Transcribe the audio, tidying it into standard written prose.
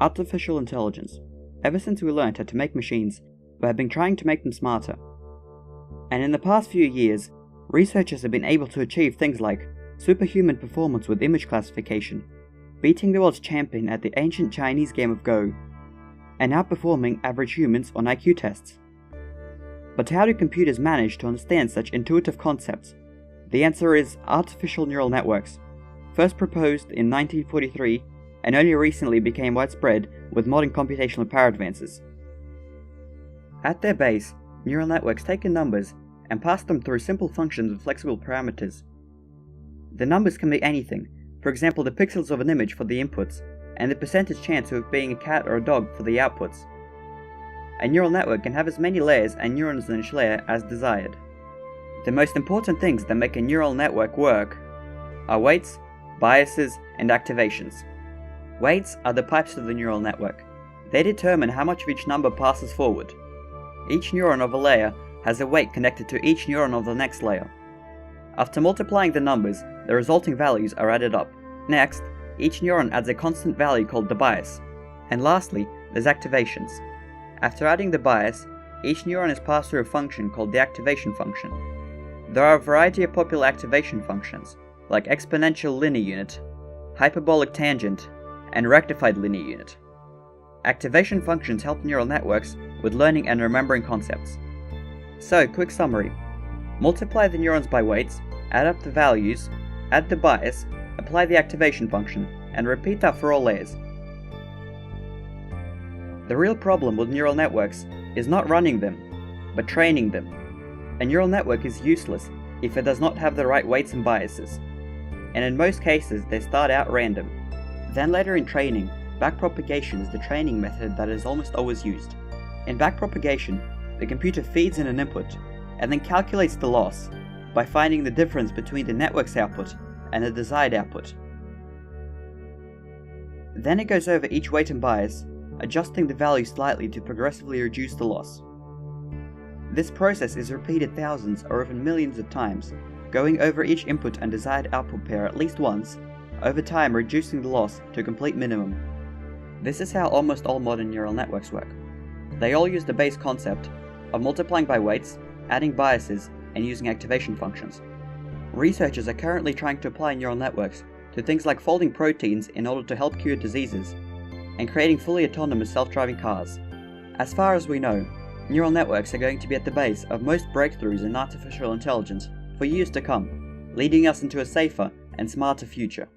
Artificial intelligence. Ever since we learned how to make machines, we have been trying to make them smarter. And in the past few years, researchers have been able to achieve things like superhuman performance with image classification, beating the world's champion at the ancient Chinese game of Go, and outperforming average humans on IQ tests. But how do computers manage to understand such intuitive concepts? The answer is artificial neural networks, first proposed in 1943 and only recently became widespread with modern computational power advances. At their base, neural networks take in numbers and pass them through simple functions with flexible parameters. The numbers can be anything, for example the pixels of an image for the inputs, and the percentage chance of it being a cat or a dog for the outputs. A neural network can have as many layers and neurons in each layer as desired. The most important things that make a neural network work are weights, biases, and activations. Weights are the pipes of the neural network. They determine how much of each number passes forward. Each neuron of a layer has a weight connected to each neuron of the next layer. After multiplying the numbers, the resulting values are added up. Next, each neuron adds a constant value called the bias. And lastly, there's activations. After adding the bias, each neuron is passed through a function called the activation function. There are a variety of popular activation functions, like exponential linear unit, hyperbolic tangent, and rectified linear unit. Activation functions help neural networks with learning and remembering concepts. So, quick summary. Multiply the neurons by weights, add up the values, add the bias, apply the activation function, and repeat that for all layers. The real problem with neural networks is not running them, but training them. A neural network is useless if it does not have the right weights and biases, and in most cases they start out random. Then later in training, backpropagation is the training method that is almost always used. In backpropagation, the computer feeds in an input, and then calculates the loss by finding the difference between the network's output and the desired output. Then it goes over each weight and bias, adjusting the value slightly to progressively reduce the loss. This process is repeated thousands or even millions of times, going over each input and desired output pair at least once, over time reducing the loss to a complete minimum. This is how almost all modern neural networks work. They all use the base concept of multiplying by weights, adding biases, and using activation functions. Researchers are currently trying to apply neural networks to things like folding proteins in order to help cure diseases, and creating fully autonomous self-driving cars. As far as we know, neural networks are going to be at the base of most breakthroughs in artificial intelligence for years to come, leading us into a safer and smarter future.